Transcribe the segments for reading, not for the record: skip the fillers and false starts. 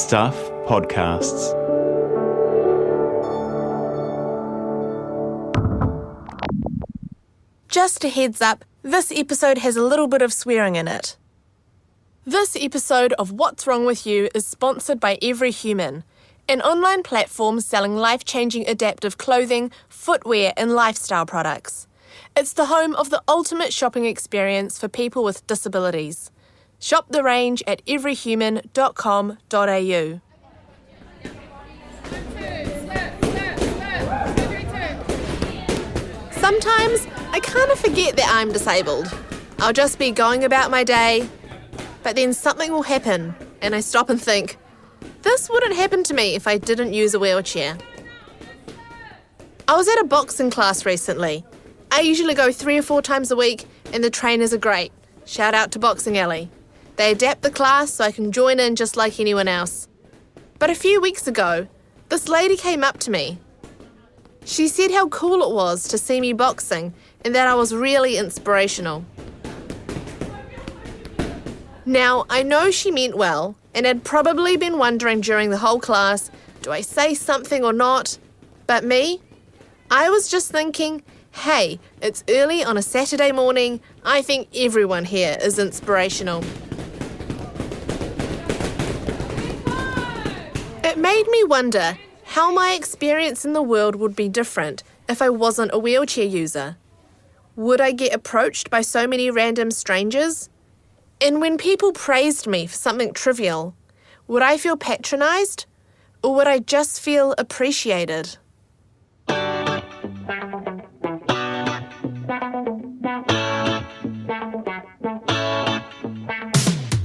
Stuff Podcasts. Just a heads up, this episode has a little bit of swearing in it. This episode of What's Wrong With You is sponsored by Every Human, an online platform selling life-changing adaptive clothing, footwear and lifestyle products. It's the home of the ultimate shopping experience for people with disabilities. Shop the range at everyhuman.com.au. Sometimes I kind of forget that I'm disabled. I'll just be going about my day, but then something will happen and I stop and think, this wouldn't happen to me if I didn't use a wheelchair. I was at a boxing class recently. I usually go 3 or 4 times a week and the trainers are great. Shout out to Boxing Alley. They adapt the class so I can join in just like anyone else. But a few weeks ago, this lady came up to me. She said how cool it was to see me boxing and that I was really inspirational. Now, I know she meant well and had probably been wondering during the whole class, do I say something or not? But me? I was just thinking, hey, it's early on a Saturday morning. I think everyone here is inspirational. It made me wonder how my experience in the world would be different if I wasn't a wheelchair user. Would I get approached by so many random strangers? And when people praised me for something trivial, would I feel patronised? Or would I just feel appreciated?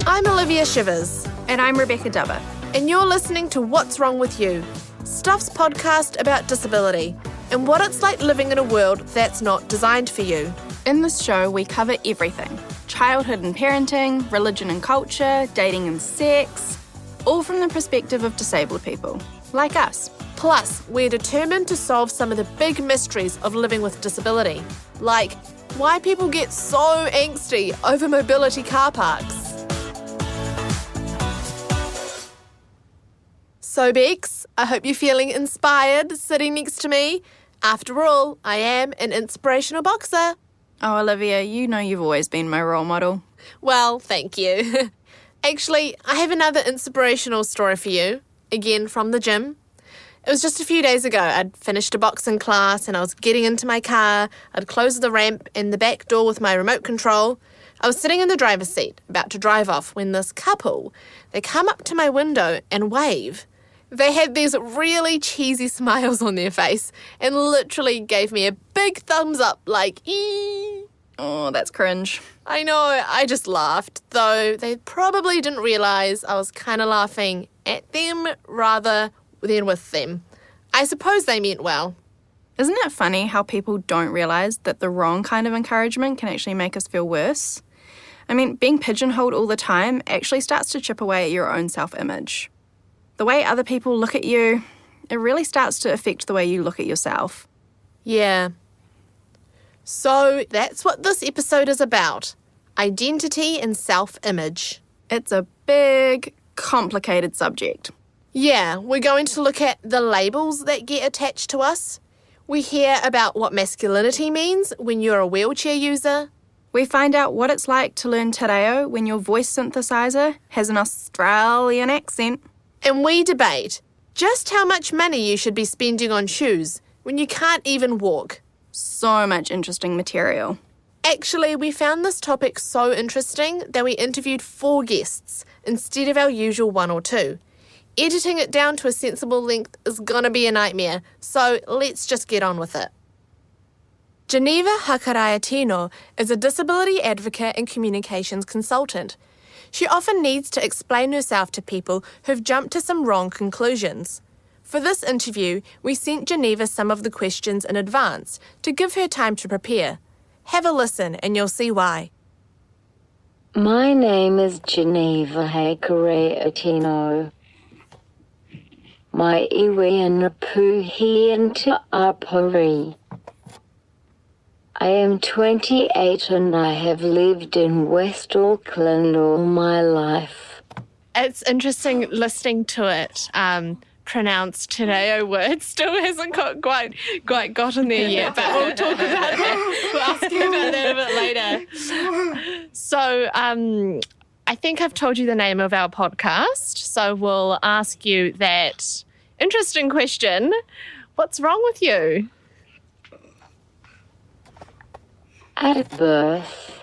I'm Olivia Shivas. And I'm Rebecca Dubber. And you're listening to What's Wrong With You, Stuff's podcast about disability and what it's like living in a world that's not designed for you. In this show, we cover everything. Childhood and parenting, religion and culture, dating and sex, all from the perspective of disabled people, like us. Plus, we're determined to solve some of the big mysteries of living with disability, like why people get so angsty over mobility car parks. So Bex, I hope you're feeling inspired sitting next to me. After all, I am an inspirational boxer. Oh, Olivia, you know you've always been my role model. Well, thank you. Actually, I have another inspirational story for you, again from the gym. It was just a few days ago. I'd finished a boxing class and I was getting into my car. I'd closed the ramp and the back door with my remote control. I was sitting in the driver's seat, about to drive off, when this couple, they come up to my window and wave. They had these really cheesy smiles on their face and literally gave me a big thumbs up, like, ee. Oh, that's cringe. I know, I just laughed, though they probably didn't realise I was kind of laughing at them rather than with them. I suppose they meant well. Isn't it funny how people don't realise that the wrong kind of encouragement can actually make us feel worse? I mean, being pigeonholed all the time actually starts to chip away at your own self-image. The way other people look at you, it really starts to affect the way you look at yourself. Yeah. So that's what this episode is about. Identity and self-image. It's a big, complicated subject. Yeah, we're going to look at the labels that get attached to us. We hear about what masculinity means when you're a wheelchair user. We find out what it's like to learn te reo when your voice synthesizer has an Australian accent. And we debate just how much money you should be spending on shoes when you can't even walk. So much interesting material. Actually, we found this topic so interesting that we interviewed 4 guests instead of our usual 1 or 2. Editing it down to a sensible length is gonna be a nightmare, so let's just get on with it. Geneva Hakarayatino is a disability advocate and communications consultant. She often needs to explain herself to people who've jumped to some wrong conclusions. For this interview, we sent Geneva some of the questions in advance to give her time to prepare. Have a listen and you'll see why. My name is Geneva Hakarayatino. Mai iwi and puhi into apari. I am 28 and I have lived in West Auckland all my life. It's interesting listening to it. Pronounced Te Reo word still hasn't quite gotten there yet, but we'll talk about that. We'll ask you about that a bit later. So I think I've told you the name of our podcast, so we'll ask you that interesting question. What's wrong with you? At birth,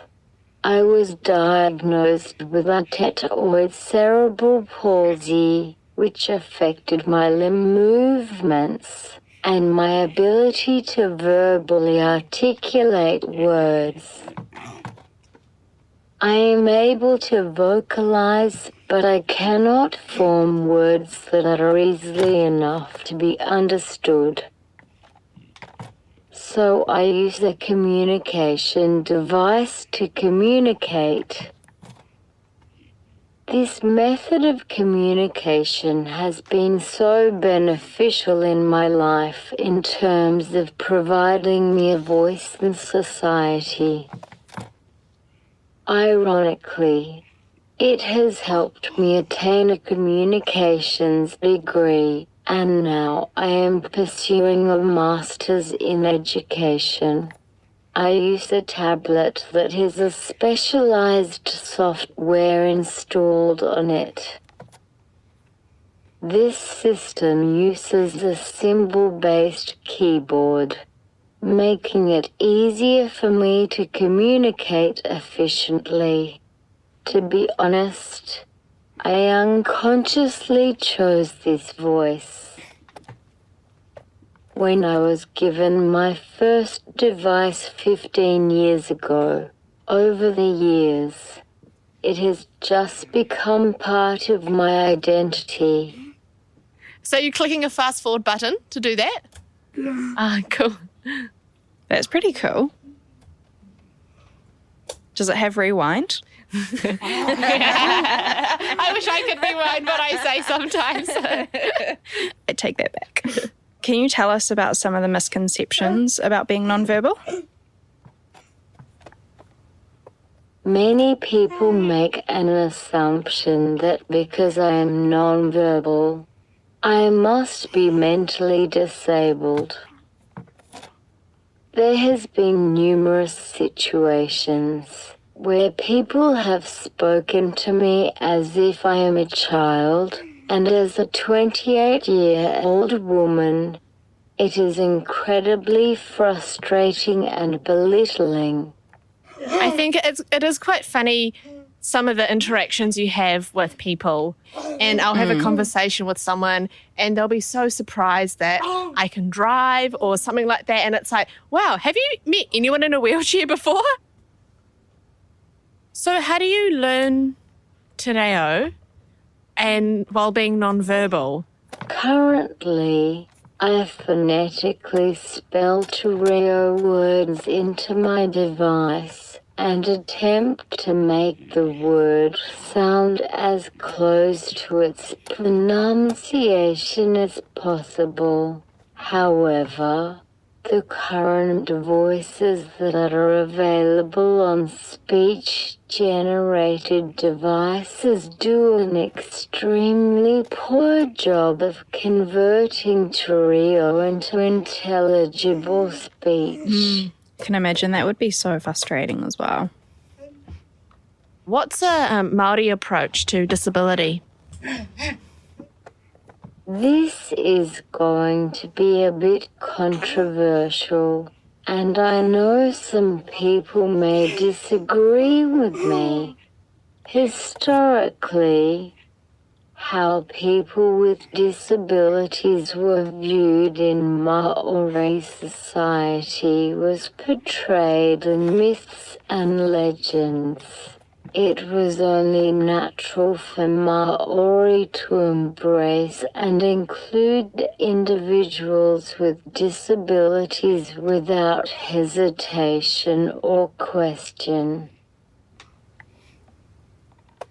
I was diagnosed with untitled cerebral palsy, which affected my limb movements and my ability to verbally articulate words. I am able to vocalize, but I cannot form words that are easily enough to be understood. So I use a communication device to communicate. This method of communication has been so beneficial in my life in terms of providing me a voice in society. Ironically, it has helped me attain a communications degree, and now I am pursuing a master's in education. I use a tablet that has a specialized software installed on it. This system uses a symbol-based keyboard, making it easier for me to communicate efficiently. To be honest, I unconsciously chose this voice. When I was given my first device 15 years ago, over the years, it has just become part of my identity. So you're clicking a fast forward button to do that? Ah, cool. That's pretty cool. Does it have rewind? I wish I could rewind what I say sometimes. I take that back. Can you tell us about some of the misconceptions about being nonverbal? Many people make an assumption that because I am nonverbal, I must be mentally disabled. There has been numerous situations where people have spoken to me as if I am a child, and as a 28-year-old woman, it is incredibly frustrating and belittling. I think it is quite funny, some of the interactions you have with people, and I'll have a conversation with someone and they'll be so surprised that I can drive or something like that, and it's like, wow, have you met anyone in a wheelchair before? So how do you learn Te Reo and while being nonverbal? Currently, I phonetically spell Te Reo words into my device and attempt to make the word sound as close to its pronunciation as possible. However, the current voices that are available on speech-generated devices do an extremely poor job of converting Te Reo into intelligible speech. I can imagine that would be so frustrating as well. What's a Maori approach to disability? This is going to be a bit controversial, and I know some people may disagree with me. Historically, how people with disabilities were viewed in Maori society was portrayed in myths and legends. It was only natural for Maori to embrace and include individuals with disabilities without hesitation or question.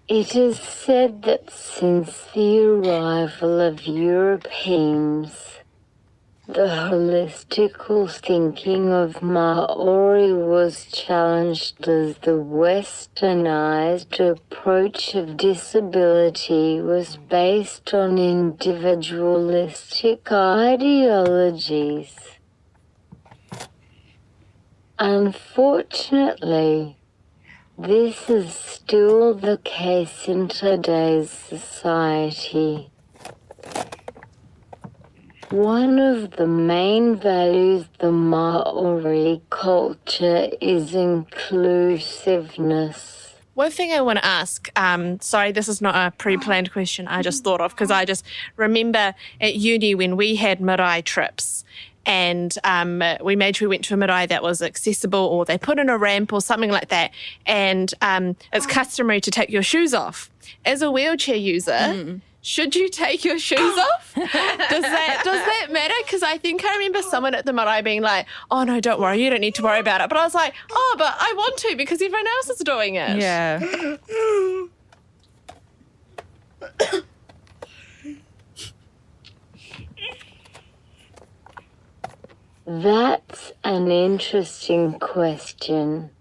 It is said that since the arrival of Europeans, The holistical thinking of Maori was challenged as the westernized approach of disability was based on individualistic ideologies. Unfortunately, this is still the case in today's society. One of the main values of the Maori culture is inclusiveness. One thing I want to ask, sorry, this is not a pre-planned question I just thought of, because I just remember at uni when we had marae trips and we made sure we went to a marae that was accessible, or they put in a ramp or something like that, and it's customary to take your shoes off. As a wheelchair user, should you take your shoes off? Does that matter? Because I think I remember someone at the marae being like, oh, no, don't worry, you don't need to worry about it. But I was like, oh, but I want to because everyone else is doing it. Yeah. That's an interesting question.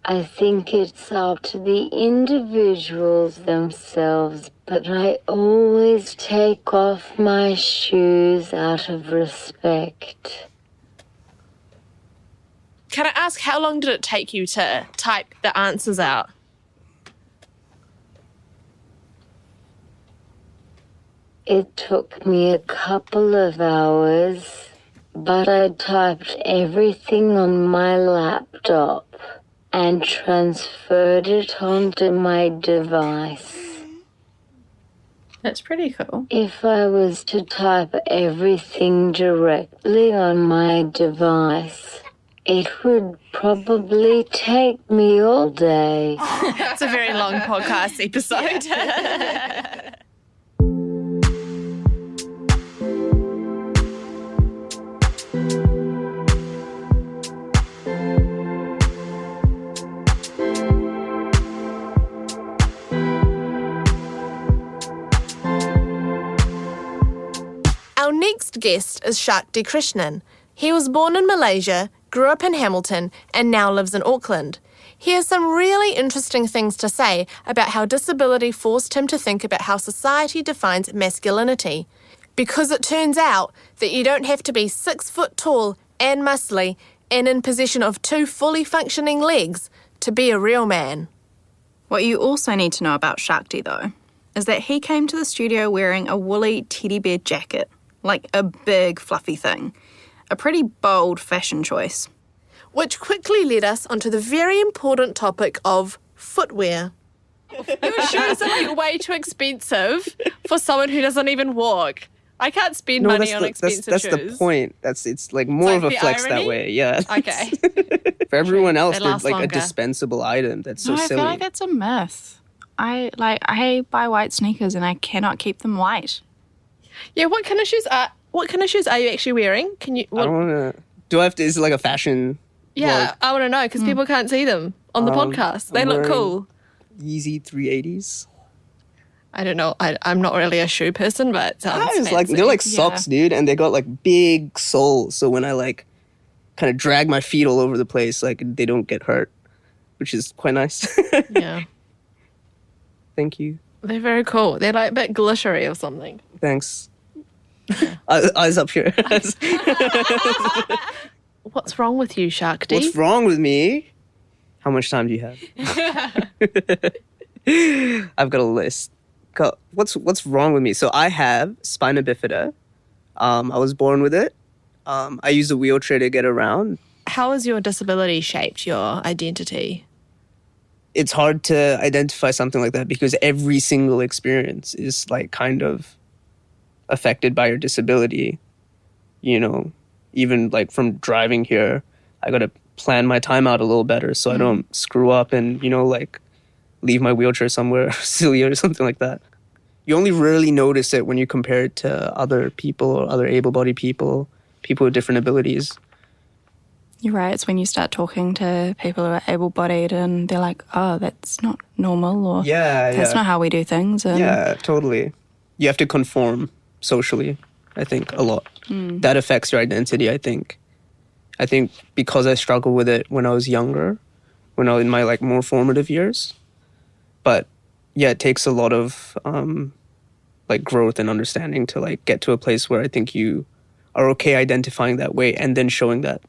I think it's up to the individuals themselves, but I always take off my shoes out of respect. Can I ask, how long did it take you to type the answers out? It took me a couple of hours, but I typed everything on my laptop and transferred it onto my device. That's pretty cool. If I was to type everything directly on my device, it would probably take me all day. It's a very long podcast episode. Our next guest is Shakti Krishnan. He was born in Malaysia, grew up in Hamilton, and now lives in Auckland. He has some really interesting things to say about how disability forced him to think about how society defines masculinity. Because it turns out that you don't have to be 6 foot tall and muscly and in possession of 2 fully functioning legs to be a real man. What you also need to know about Shakti, though, is that he came to the studio wearing a woolly teddy bear jacket, like a big fluffy thing. A pretty bold fashion choice. Which quickly led us onto the very important topic of footwear. Your shoes are like way too expensive for someone who doesn't even walk. I can't spend money on expensive that's shoes. That's the point. It's like more of a flex irony? that way. Yeah. Okay. For everyone else, They they're last like longer. a dispensable item. That's so No, I silly. feel like that's a myth. I buy white sneakers and I cannot keep them white. Yeah, what kind of shoes are you actually wearing? Can you? I don't want to. Do I have to? Is it like a fashion? Yeah, vlog? I want to know because people can't see them on the podcast. They I'm look wearing cool. Yeezy 380s. I don't know. I'm not really a shoe person, but it sounds It's like fancy. they're like socks, dude, and they got like big soles. So when I like kind of drag my feet all over the place, like they don't get hurt, which is quite nice. Yeah, Thank you. they're very cool. They're like a bit glittery or something. Thanks. Eyes up here. What's wrong with you, Shakti? What's wrong with me? How much time do you have? I've got a list. What's wrong with me? So I have spina bifida. I was born with it. I use a wheelchair to get around. How has your disability shaped your identity? It's hard to identify something like that because every single experience is like kind of affected by your disability. You know, even like from driving here, I got to plan my time out a little better so I don't screw up and, you know, like leave my wheelchair somewhere silly or something like that. You only really notice it when you compare it to other people or other able-bodied people with different abilities. You're right. It's when you start talking to people who are able-bodied and they're like, oh, that's not normal, or that's not how we do things. And Yeah, totally. You have to conform socially. I think, a lot. That affects your identity, I think. I think because I struggled with it when I was younger, when I was in my like more formative years. But yeah, it takes a lot of like growth and understanding to like get to a place where I think you are okay identifying that way and then showing that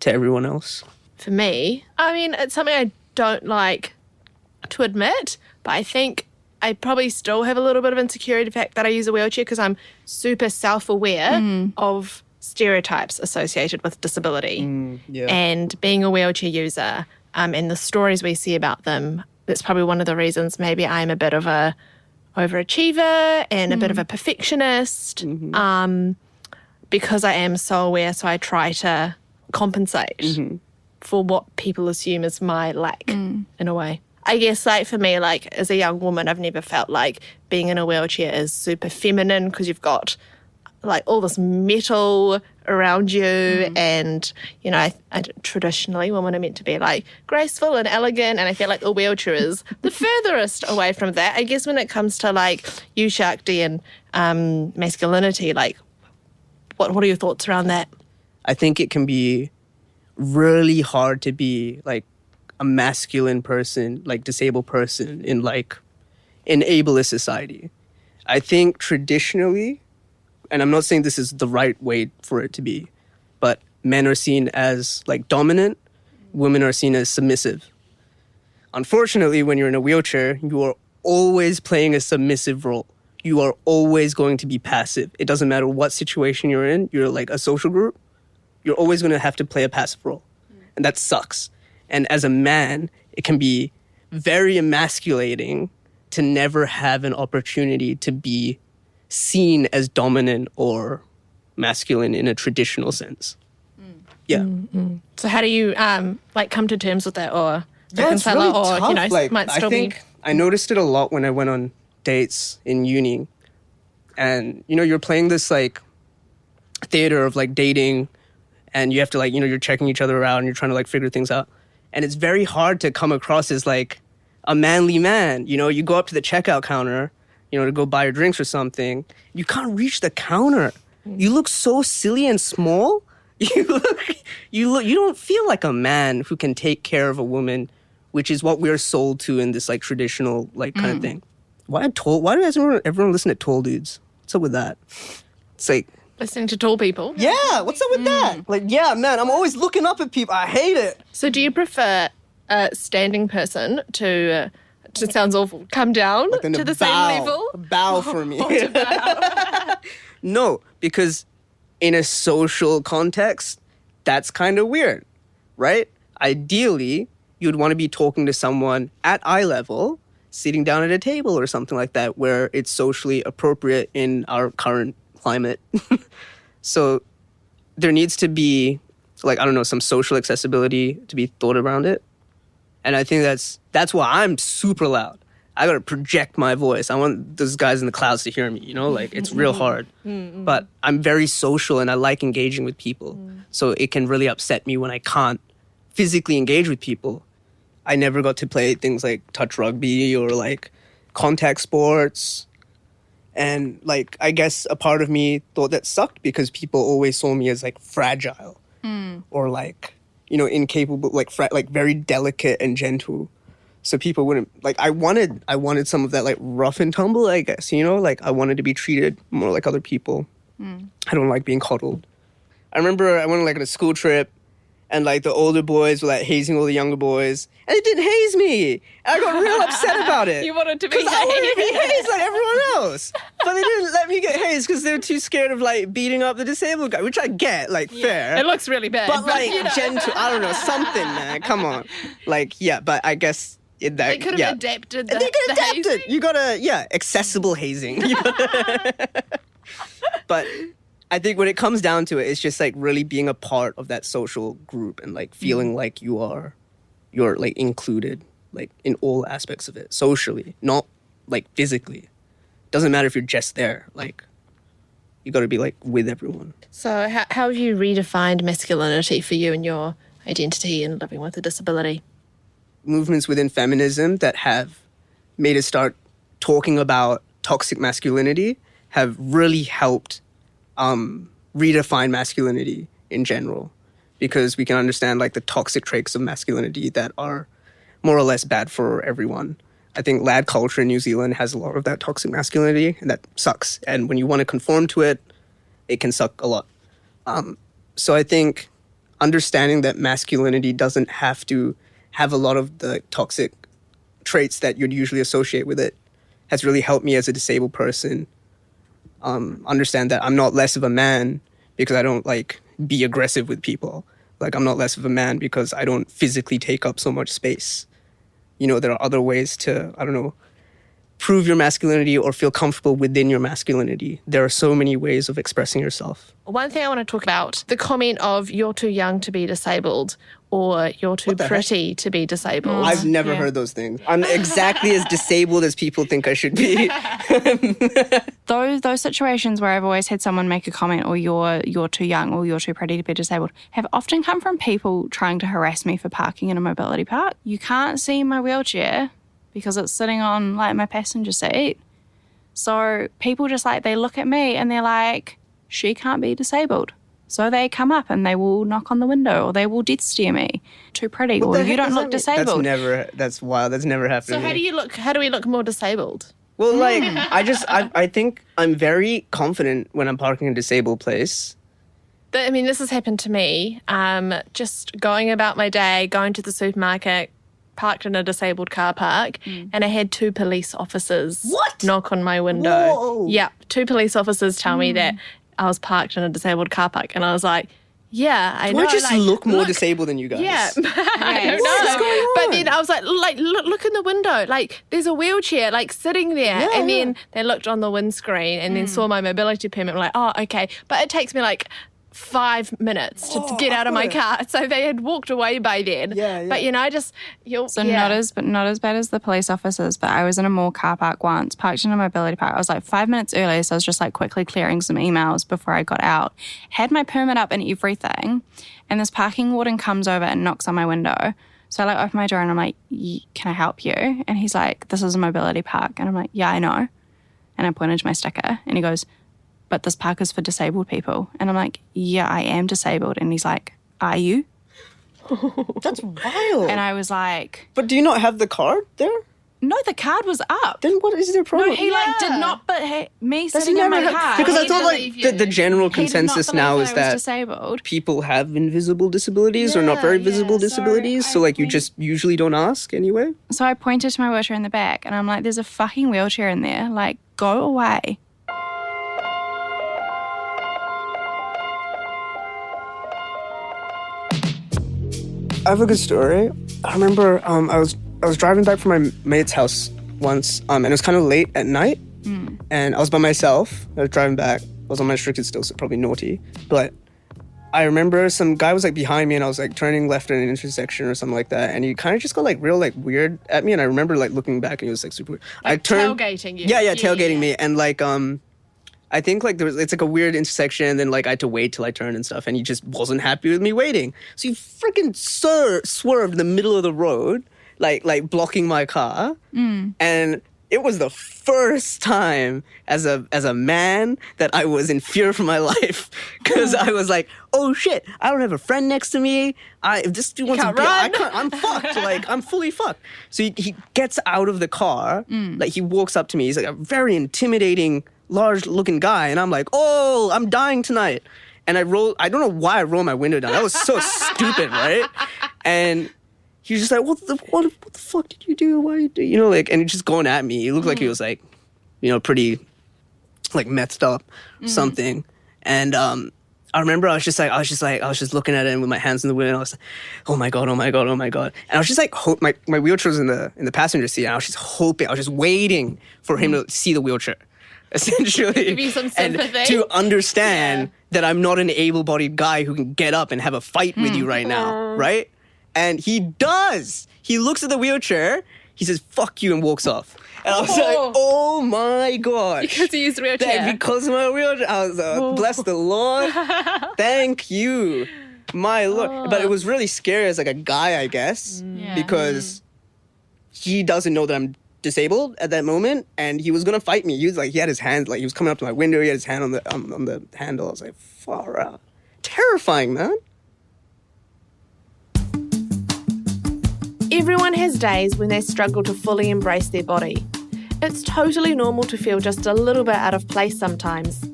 to everyone else. For me, I mean, it's something I don't like to admit, but I think I probably still have a little bit of insecurity, the fact that I use a wheelchair, because I'm super self-aware of stereotypes associated with disability. And being a wheelchair user and the stories we see about them, that's probably one of the reasons maybe I'm a bit of a overachiever and a bit of a perfectionist, because I am so aware, so I try to compensate for what people assume is my lack in a way. I guess, like, for me, like, as a young woman, I've never felt like being in a wheelchair is super feminine, because you've got, like, all this metal around you and, you know, I traditionally women are meant to be, like, graceful and elegant, and I feel like a wheelchair is the furthest away from that. I guess when it comes to, like, you, Shakti, and masculinity, like, what are your thoughts around that? I think it can be really hard to be, like, a masculine person, like disabled person in like an ableist society. I think traditionally, and I'm not saying this is the right way for it to be, but men are seen as like dominant, women are seen as submissive. Unfortunately, when you're in a wheelchair, you are always playing a submissive role. You are always going to be passive. It doesn't matter what situation you're in, you're like a social group, you're always going to have to play a passive role. And that sucks. And as a man, it can be very emasculating to never have an opportunity to be seen as dominant or masculine in a traditional sense. Yeah. So how do you like come to terms with that, or That's really or tough. you know, Like, might still I think I noticed it a lot when I went on dates in uni. And, you know, you're playing this like theater of like dating, and you have to like, you know, you're checking each other out and you're trying to like figure things out. And it's very hard to come across as like a manly man. You know, you go up to the checkout counter, you know, to go buy your drinks or something. You can't reach the counter. You look so silly and small. You don't feel like a man who can take care of a woman, which is what we're sold to in this like traditional like kind of thing. Why does everyone listen to tall dudes? What's up with that? It's like listening to tall people. Yeah, what's up with that? Like, yeah, man, I'm always looking up at people. I hate it. So do you prefer a standing person to it sounds awful, come down Like then to the bow, same level? Bow for me. Or to bow? No, because in a social context, that's kind of weird, right? Ideally, you'd want to be talking to someone at eye level, sitting down at a table or something like that, where it's socially appropriate in our current climate. So there needs to be, like, I don't know, some social accessibility to be thought around it. And I think that's why I'm super loud. I gotta project my voice. I want those guys in the clouds to hear me, you know? Like, it's real hard. But I'm very social and I like engaging with people. So it can really upset me when I can't physically engage with people. I never got to play things like touch rugby or like contact sports. And like, I guess a part of me thought that sucked because people always saw me as like fragile or like, you know, incapable, like very delicate and gentle. So people wouldn't like. I wanted some of that like rough and tumble, I guess. You know, like I wanted to be treated more like other people. I don't like being coddled. I remember I went like on a school trip, and like the older boys were like hazing all the younger boys, and they didn't haze me. And I got real upset about it. You wanted to be hazed. I wanted to be hazed like everyone else, but they didn't let me get hazed because they were too scared of like beating up the disabled guy, which I get, like fair. It looks really bad, but like you know. gentle. I don't know, something, man. Come on, like yeah. But I guess. They could have adapted the They could adapt hazing. it. You gotta, accessible hazing. But I think when it comes down to it, it's just like really being a part of that social group and like feeling like you're like included, like in all aspects of it, socially, not like physically. Doesn't matter if you're just there. Like you gotta be like with everyone. So how have you redefined masculinity for you and your identity and living with a disability? Movements within feminism that have made us start talking about toxic masculinity have really helped redefine masculinity in general, because we can understand like the toxic traits of masculinity that are more or less bad for everyone. I think lad culture in New Zealand has a lot of that toxic masculinity, and that sucks. And when you want to conform to it, it can suck a lot. So I think understanding that masculinity doesn't have to have a lot of the toxic traits that you'd usually associate with it has really helped me as a disabled person understand that I'm not less of a man because I don't like be aggressive with people. Like, I'm not less of a man because I don't physically take up so much space. You know, there are other ways to, I don't know, prove your masculinity or feel comfortable within your masculinity. There are so many ways of expressing yourself. One thing I want to talk about, the comment of you're too young to be disabled or you're too pretty to be disabled. I've never heard those things. I'm exactly as disabled as people think I should be. Those situations where I've always had someone make a comment, or you're too young or you're too pretty to be disabled, have often come from people trying to harass me for parking in a mobility park. You can't see my wheelchair because it's sitting on like my passenger seat. So people just like, they look at me and they're like, she can't be disabled. So they come up and they will knock on the window or they will death stare me. Too pretty, or you don't look disabled. That's wild. That's never happened. So how do we look more disabled? Well, like, I think I'm very confident when I'm parking in a disabled place. I mean, this has happened to me. Just going about my day, going to the supermarket, parked in a disabled car park, and I had 2 police officers knock on my window. Whoa. Yeah, 2 police officers tell me that I was parked in a disabled car park, and I was like, yeah, I know. Do I just look more disabled than you guys? Yeah, I don't know. But then I was like, look in the window. Like, there's a wheelchair, like, sitting there. And then they looked on the windscreen and then saw my mobility permit. I'm like, oh, okay. But it takes me, like, 5 minutes to get out of my car. So they had walked away by then. Yeah. But, not as bad as the police officers, but I was in a mall car park once, parked in a mobility park. I was like 5 minutes early, so I was just like quickly clearing some emails before I got out. Had my permit up and everything, and this parking warden comes over and knocks on my window. So I like open my door and I'm like, can I help you? And he's like, this is a mobility park. And I'm like, yeah, I know. And I pointed to my sticker and he goes, but this park is for disabled people. And I'm like, yeah, I am disabled. And he's like, are you? That's wild. And I was like... But do you not have the card there? No, the card was up. Then what is their problem? No, he did not, but me sitting in my car... Because I thought like the general consensus now is that disabled. People have invisible disabilities or not very visible disabilities. So like you just usually don't ask anyway. So I pointed to my wheelchair in the back and I'm like, there's a fucking wheelchair in there. Like, go away. I have a good story. I remember I was driving back from my mate's house once, and it was kind of late at night, and I was by myself. I was driving back. I was unrestricted still, so probably naughty. But I remember some guy was like behind me, and I was like turning left at an intersection or something like that, and he kind of just got like real like weird at me, and I remember like looking back, and he was like super weird. Like I turned tailgating you. Yeah, tailgating me, and like I think like it's like a weird intersection, and then like I had to wait till I turned and stuff, and he just wasn't happy with me waiting. So he freaking swerved in the middle of the road, like blocking my car. And it was the first time as a man that I was in fear for my life, because I was like, oh shit, I don't have a friend next to me. If this dude wants to run, I'm fucked. Like I'm fully fucked. So he gets out of the car, like he walks up to me. He's like a very intimidating, large-looking guy, and I'm like, oh, I'm dying tonight. And I don't know why I rolled my window down. That was so stupid, right? And he was just like, what the fuck did you do? Why did you like, and he's just going at me. He looked like he was like, pretty like methed up or something. And I remember I was just looking at it with my hands in the window, and I was like, oh my God. And I was just like, my wheelchair was in the passenger seat, and I was just waiting for him to see the wheelchair. Essentially, give you some sympathy. And to understand that I'm not an able-bodied guy who can get up and have a fight with you right now, right? And he does. He looks at the wheelchair, he says, fuck you, and walks off. And I was like, oh my God. Because he used a wheelchair. Because of my wheelchair. I was bless the Lord. Thank you, my Lord. But it was really scary as like a guy, I guess, because he doesn't know that I'm disabled at that moment, and he was gonna fight me. He had his hands, like he was coming up to my window. He had his hand on the handle. I was like, far out. Terrifying, man. Everyone has days when they struggle to fully embrace their body. It's totally normal to feel just a little bit out of place sometimes.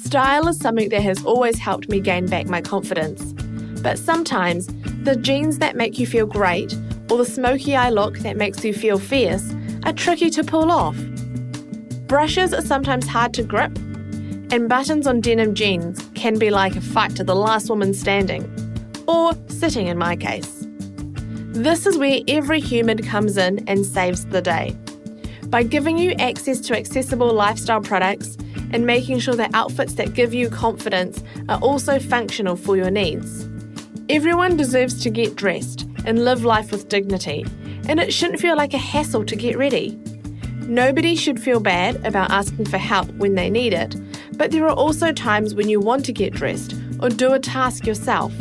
Style is something that has always helped me gain back my confidence. But sometimes, the jeans that make you feel great, or the smoky eye look that makes you feel fierce, are tricky to pull off. Brushes are sometimes hard to grip, and buttons on denim jeans can be like a fight to the last woman standing, or sitting in my case. This is where Every Human comes in and saves the day. By giving you access to accessible lifestyle products and making sure that outfits that give you confidence are also functional for your needs. Everyone deserves to get dressed and live life with dignity, and it shouldn't feel like a hassle to get ready. Nobody should feel bad about asking for help when they need it, but there are also times when you want to get dressed or do a task yourself.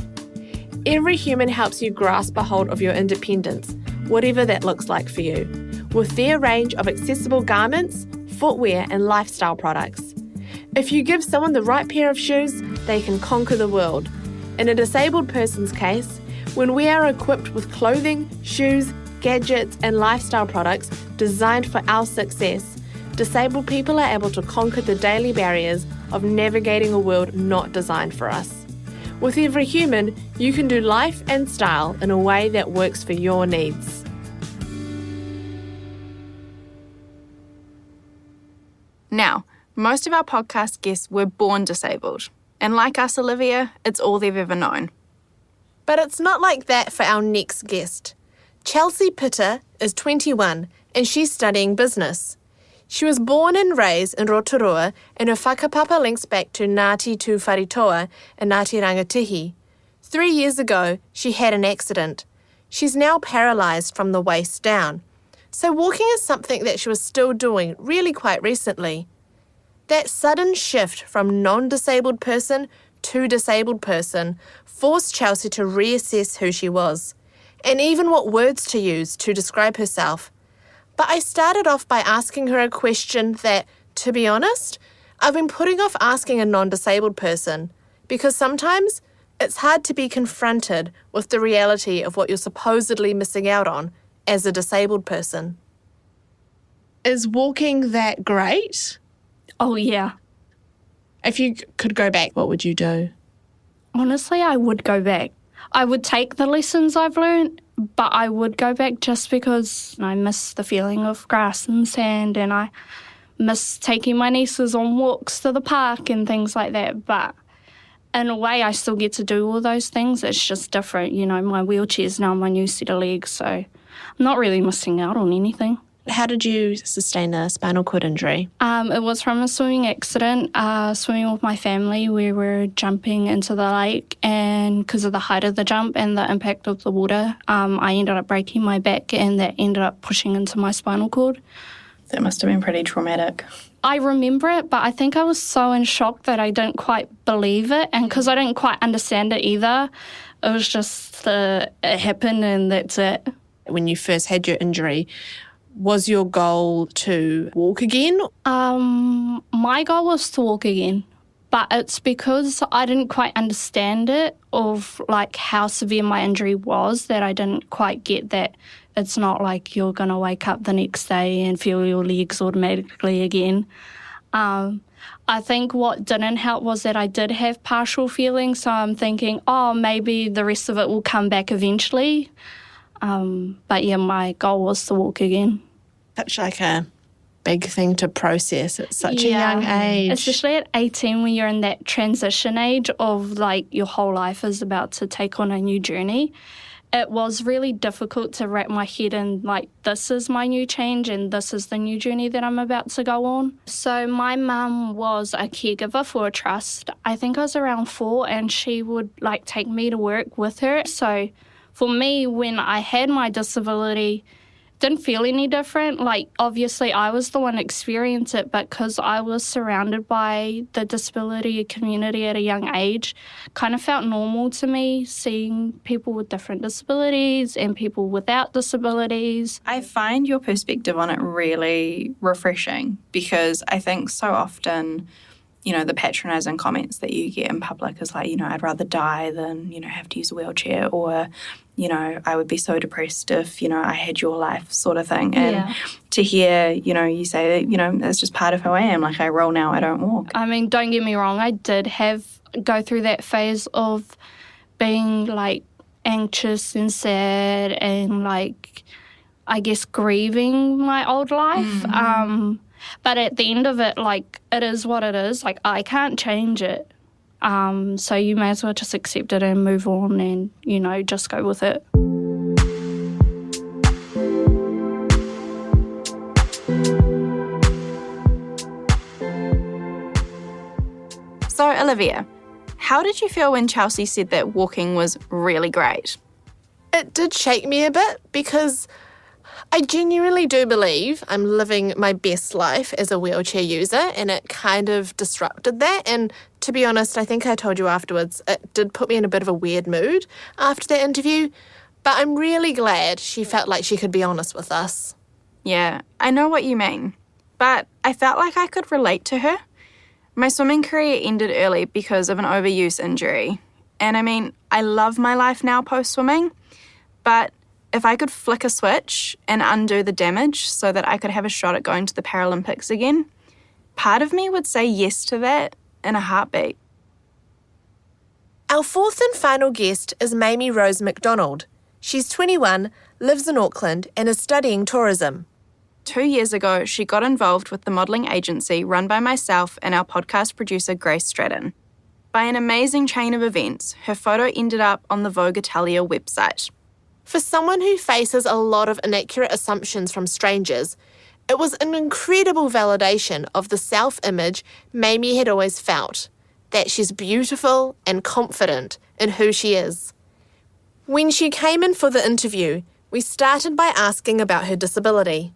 Every Human helps you grasp a hold of your independence, whatever that looks like for you, with their range of accessible garments, footwear and lifestyle products. If you give someone the right pair of shoes, they can conquer the world. In a disabled person's case, when we are equipped with clothing, shoes, gadgets and lifestyle products designed for our success, disabled people are able to conquer the daily barriers of navigating a world not designed for us. With Every Human, you can do life and style in a way that works for your needs. Now, most of our podcast guests were born disabled. And like us, Olivia, it's all they've ever known. But it's not like that for our next guest. Chelsea Pitta is 21 and she's studying business. She was born and raised in Rotorua, and her whakapapa links back to Ngāti Tū Wharitoa and Ngāti Rangatihi. 3 years ago, she had an accident. She's now paralysed from the waist down. So walking is something that she was still doing really quite recently. That sudden shift from non-disabled person to disabled person forced Chelsea to reassess who she was, and even what words to use to describe herself. But I started off by asking her a question that, to be honest, I've been putting off asking a non-disabled person, because sometimes it's hard to be confronted with the reality of what you're supposedly missing out on as a disabled person. Is walking that great? Oh, yeah. If you could go back, what would you do? Honestly, I would go back. I would take the lessons I've learned, but I would go back just because I miss the feeling of grass and sand, and I miss taking my nieces on walks to the park and things like that. But in a way, I still get to do all those things. It's just different. You know, my wheelchair's now my new set of legs, so I'm not really missing out on anything. How did you sustain a spinal cord injury? It was from a swimming accident, swimming with my family. We were jumping into the lake, and because of the height of the jump and the impact of the water, I ended up breaking my back, and that ended up pushing into my spinal cord. That must have been pretty traumatic. I remember it, but I think I was so in shock that I didn't quite believe it, and because I didn't quite understand it either, it was just it happened and that's it. When you first had your injury, was your goal to walk again? My goal was to walk again, but it's because I didn't quite understand it of like how severe my injury was that I didn't quite get that it's not like you're going to wake up the next day and feel your legs automatically again. I think what didn't help was that I did have partial feeling, so I'm thinking, oh, maybe the rest of it will come back eventually. But yeah, my goal was to walk again. Such like a big thing to process at such a young age. Especially at 18 when you're in that transition age of like your whole life is about to take on a new journey. It was really difficult to wrap my head in like this is my new change and this is the new journey that I'm about to go on. So my mum was a caregiver for a trust. I think I was around 4 and she would like take me to work with her. So for me, when I had my disability, didn't feel any different. Like, obviously, I was the one experiencing it, but because I was surrounded by the disability community at a young age, kind of felt normal to me, seeing people with different disabilities and people without disabilities. I find your perspective on it really refreshing, because I think so often, you know, the patronising comments that you get in public is like, you know, I'd rather die than, you know, have to use a wheelchair, or, you know, I would be so depressed if, you know, I had your life, sort of thing. And to hear, you know, you say that, you know, that's just part of who I am. Like, I roll now, I don't walk. I mean, don't get me wrong, I did go through that phase of being, like, anxious and sad and, like, I guess grieving my old life. But at the end of it, like, it is what it is. Like, I can't change it. So you may as well just accept it and move on and, you know, just go with it. So, Olivia, how did you feel when Chelsea said that walking was really great? It did shake me a bit, because I genuinely do believe I'm living my best life as a wheelchair user, and it kind of disrupted that. And to be honest, I think I told you afterwards, it did put me in a bit of a weird mood after that interview, but I'm really glad she felt like she could be honest with us. Yeah, I know what you mean, but I felt like I could relate to her. My swimming career ended early because of an overuse injury. And I mean, I love my life now post-swimming, but if I could flick a switch and undo the damage so that I could have a shot at going to the Paralympics again, part of me would say yes to that in a heartbeat. Our fourth and final guest is Mamie Rose Mcdonald. She's 21, lives in Auckland, and is studying tourism. 2 years ago, she got involved with the modelling agency run by myself and our podcast producer, Grace Stratton. By an amazing chain of events, her photo ended up on the Vogue Italia website. For someone who faces a lot of inaccurate assumptions from strangers, it was an incredible validation of the self-image Mamie had always felt, that she's beautiful and confident in who she is. When she came in for the interview, we started by asking about her disability.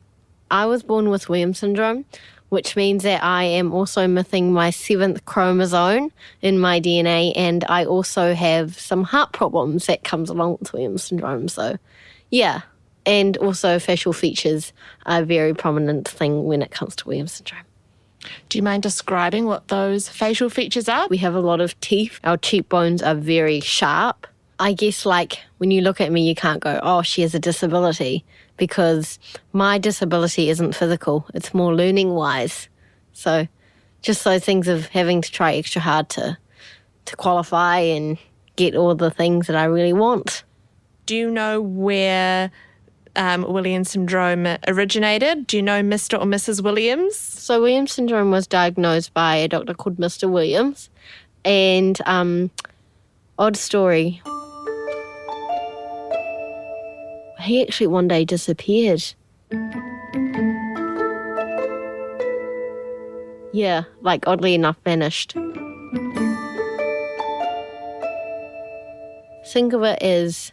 I was born with Williams syndrome, which means that I am also missing my 7th chromosome in my DNA, and I also have some heart problems that comes along with Williams syndrome. So, yeah. And also facial features are a very prominent thing when it comes to Williams syndrome. Do you mind describing what those facial features are? We have a lot of teeth. Our cheekbones are very sharp. I guess, like, when you look at me, you can't go, oh, she has a disability, because my disability isn't physical. It's more learning-wise. So just those things of having to try extra hard to qualify and get all the things that I really want. Do you know where Williams syndrome originated? Do you know Mr. or Mrs. Williams? So Williams syndrome was diagnosed by a doctor called Mr. Williams. And odd story, he actually one day disappeared. Yeah, like oddly enough vanished. Think of it as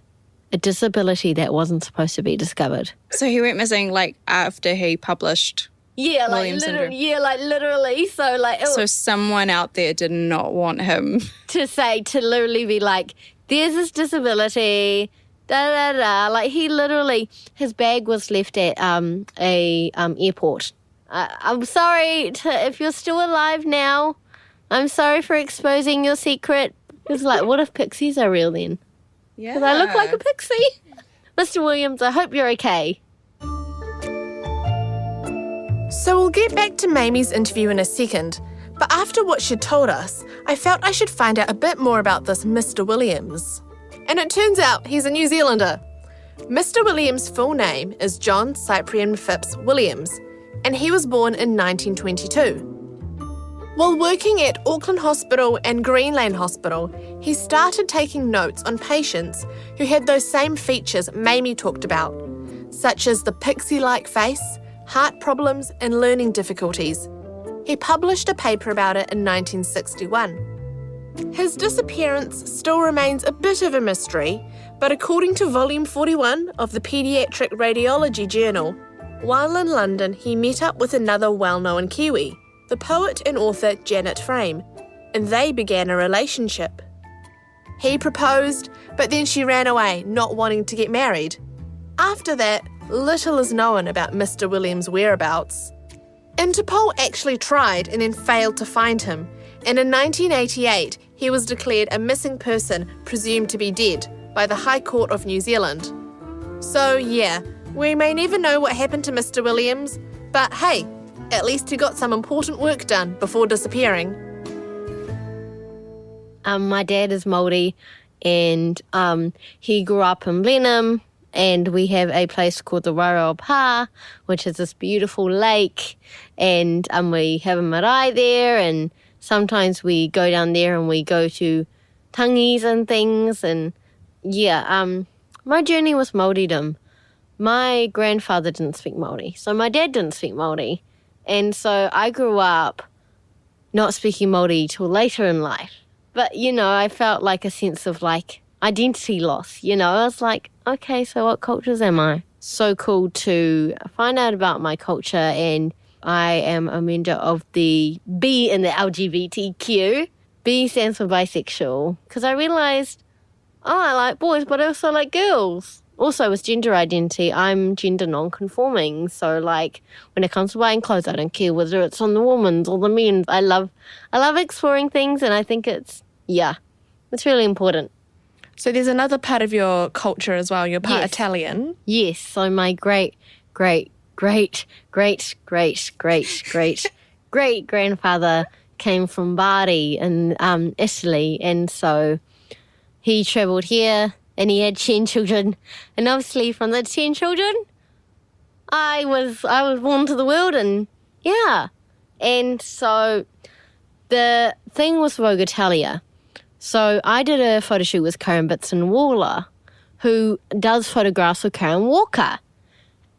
a disability that wasn't supposed to be discovered. So he went missing, like, after he published Williams syndrome? Yeah, like literally. So, like, So someone out there did not want him to literally be like, there's this disability, da-da-da. Like, he literally, his bag was left at a airport. I'm sorry if you're still alive now. I'm sorry for exposing your secret. It was like, what if pixies are real then? Yeah. Because I look like a pixie. Mr. Williams, I hope you're okay. So we'll get back to Mamie's interview in a second, but after what she'd told us, I felt I should find out a bit more about this Mr. Williams. And it turns out he's a New Zealander. Mr. Williams' full name is John Cyprian Phipps Williams, and he was born in 1922. While working at Auckland Hospital and Green Lane Hospital, he started taking notes on patients who had those same features Mamie talked about, such as the pixie-like face, heart problems, and learning difficulties. He published a paper about it in 1961. His disappearance still remains a bit of a mystery, but according to volume 41 of the Paediatric Radiology Journal, while in London he met up with another well-known Kiwi, the poet and author Janet Frame, and they began a relationship. He proposed, but then she ran away, not wanting to get married. After that, little is known about Mr. Williams' whereabouts. Interpol actually tried and then failed to find him, and in 1988 he was declared a missing person presumed to be dead by the High Court of New Zealand. So yeah, we may never know what happened to Mr. Williams, but hey, at least he got some important work done before disappearing. My dad is Maori, and he grew up in Blenheim, and we have a place called the Wairau Pa, which is this beautiful lake, and we have a marae there, and sometimes we go down there and we go to tangis and things, and my journey was Māoridom. My grandfather didn't speak Māori, so my dad didn't speak Māori, and so I grew up not speaking Māori till later in life. But, I felt like a sense of, identity loss, I was like, okay, so what cultures am I? So cool to find out about my culture, and I am a member of the B in the LGBTQ. B stands for bisexual, because I realised, I like boys, but I also like girls. Also, with gender identity, I'm gender non-conforming, so, when it comes to buying clothes, I don't care whether it's on the women's or the men's. I love exploring things, and I think it's really important. So there's another part of your culture as well. You're part Yes. Italian. Yes, so my great grandfather came from Bari in Italy, and so he travelled here and he had 10 children, and obviously from the 10 children I was born to the world, and so the thing was Vogue Italia. So I did a photo shoot with Karen Bitson-Waller, who does photographs with Karen Walker.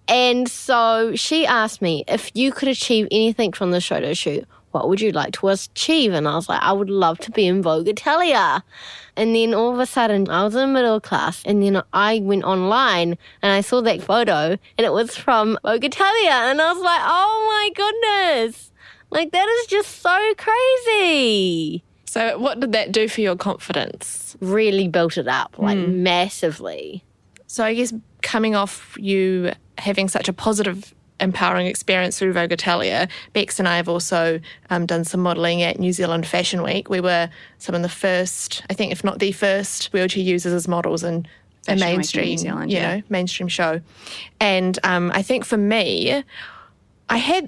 And so she asked me, if you could achieve anything from the photo shoot, what would you like to achieve? And I was like, I would love to be in Vogue Italia. And then all of a sudden, I was in middle class, and then I went online and I saw that photo, and it was from Vogue Italia. And I was like, oh my goodness, that is just so crazy. So what did that do for your confidence? Really built it up, massively. So I guess coming off you having such a positive, empowering experience through Vogue Italia, Bex and I have also done some modelling at New Zealand Fashion Week. We were some of the first, I think if not the first, wheelchair users as models in a mainstream, New Zealand, mainstream show. And I think for me, I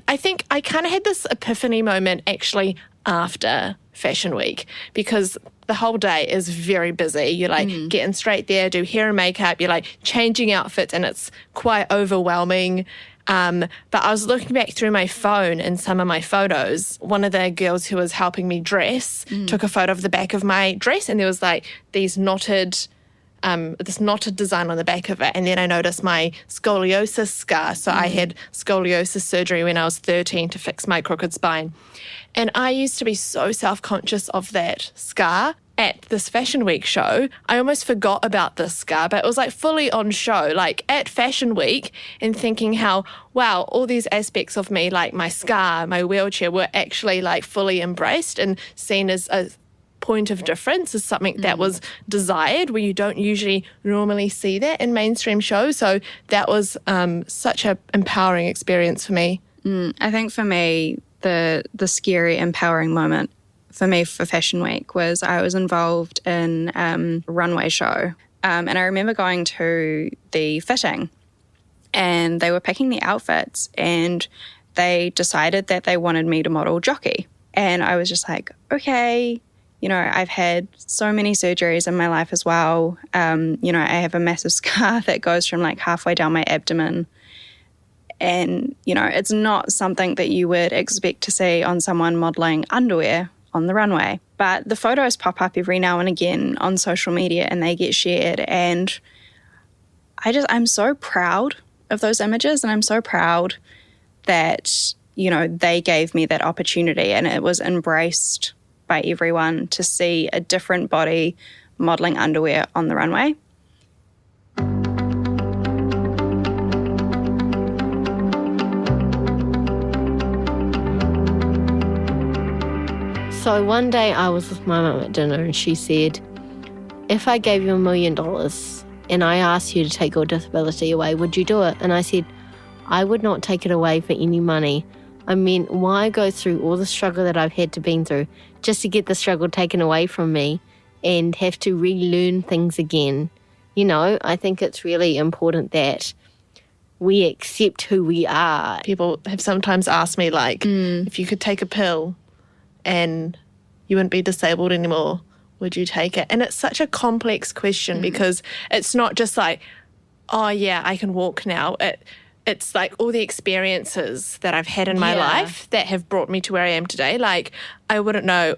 kind of had this epiphany moment actually after Fashion Week, because the whole day is very busy. You're getting straight there, do hair and makeup, you're changing outfits, and it's quite overwhelming. But I was looking back through my phone and some of my photos. One of the girls who was helping me dress took a photo of the back of my dress, and there was these knotted this knotted design on the back of it. And then I noticed my scoliosis scar. So I had scoliosis surgery when I was 13 to fix my crooked spine. And I used to be so self-conscious of that scar. At this Fashion Week show, I almost forgot about this scar, but it was fully on show, at Fashion Week, and thinking how, wow, all these aspects of me, my scar, my wheelchair, were actually fully embraced and seen as a point of difference, as something that was desired, where you don't usually normally see that in mainstream shows. So that was such an empowering experience for me. I think for me, the scary, empowering moment for me for Fashion Week was I was involved in a runway show. And I remember going to the fitting, and they were picking the outfits, and they decided that they wanted me to model jockey. And I was just like, okay, I've had so many surgeries in my life as well. I have a massive scar that goes from halfway down my abdomen. And, it's not something that you would expect to see on someone modelling underwear on the runway. But the photos pop up every now and again on social media, and they get shared. And I'm so proud of those images, and I'm so proud that, they gave me that opportunity and it was embraced by everyone to see a different body modelling underwear on the runway. So one day I was with my mum at dinner and she said, if I gave you $1 million and I asked you to take your disability away, would you do it? And I said, I would not take it away for any money. I mean, why go through all the struggle that I've had to been through just to get the struggle taken away from me and have to relearn things again? You know, I think it's really important that we accept who we are. People have sometimes asked me, like, if you could take a pill and you wouldn't be disabled anymore, would you take it? And it's such a complex question because it's not just like, oh, yeah, I can walk now. It's like all the experiences that I've had in my life that have brought me to where I am today. Like, I wouldn't know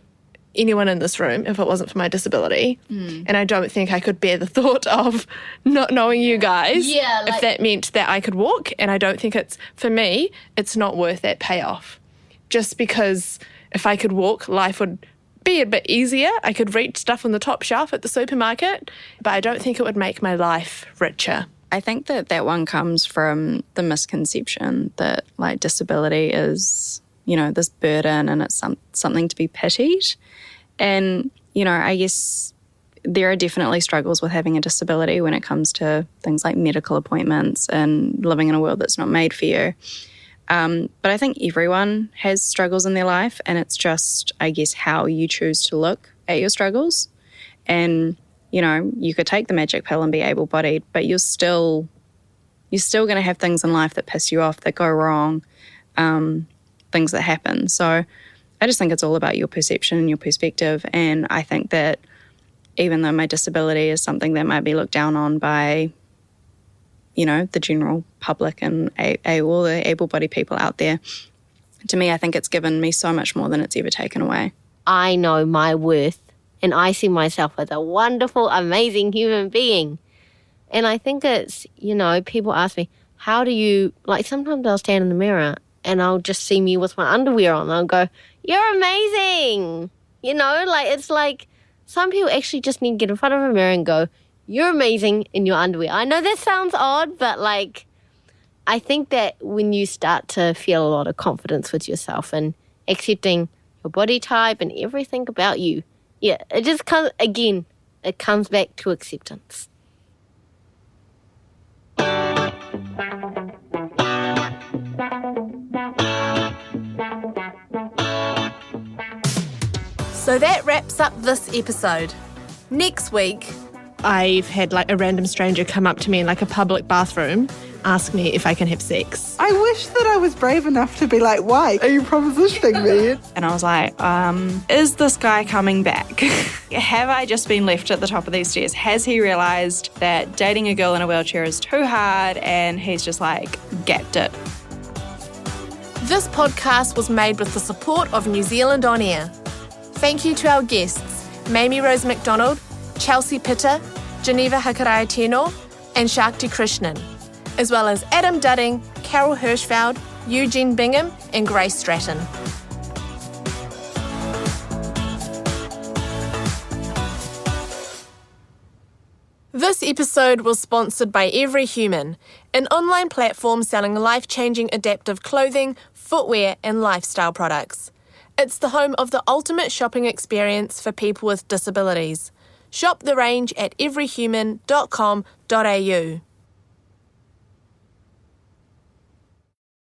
anyone in this room if it wasn't for my disability. And I don't think I could bear the thought of not knowing you guys if that meant that I could walk. And I don't think for me, it's not worth that payoff. Just because if I could walk, life would be a bit easier. I could reach stuff on the top shelf at the supermarket, but I don't think it would make my life richer. I think that one comes from the misconception that, like, disability is, you know, this burden and it's something to be pitied. And, you know, I guess there are definitely struggles with having a disability when it comes to things like medical appointments and living in a world that's not made for you. But I think everyone has struggles in their life, and it's just, I guess, how you choose to look at your struggles. And, you know, you could take the magic pill and be able-bodied, but you're still going to have things in life that piss you off, that go wrong, things that happen. So I just think it's all about your perception and your perspective. And I think that even though my disability is something that might be looked down on by, you know, the general public and all the able-bodied people out there, to me, I think it's given me so much more than it's ever taken away. I know my worth and I see myself as a wonderful, amazing human being. And I think it's, you know, people ask me, how do you, like, sometimes I'll stand in the mirror and I'll just see me with my underwear on and I'll go, you're amazing. You know, like, it's like some people actually just need to get in front of a mirror and go, you're amazing in your underwear. I know that sounds odd, but, like, I think that when you start to feel a lot of confidence with yourself and accepting your body type and everything about you, yeah, it just comes, again, it comes back to acceptance. So that wraps up this episode. Next week, I've had, like, a random stranger come up to me in, like, a public bathroom, ask me if I can have sex. I wish that I was brave enough to be like, why are you propositioning me? And I was like, is this guy coming back? Have I just been left at the top of these stairs? Has he realised that dating a girl in a wheelchair is too hard and he's just, like, gapped it? this podcast was made with the support of New Zealand On Air. Thank you to our guests, Mamie Rose Mcdonald, Chelsea Pitta, Geneva Hakarayatino, and Shakti Krishnan, as well as Adam Dudding, Carol Hirschfeld, Eugene Bingham, and Grace Stratton. This episode was sponsored by Every Human, an online platform selling life-changing adaptive clothing, footwear, and lifestyle products. It's the home of the ultimate shopping experience for people with disabilities. Shop the range at everyhuman.com.au.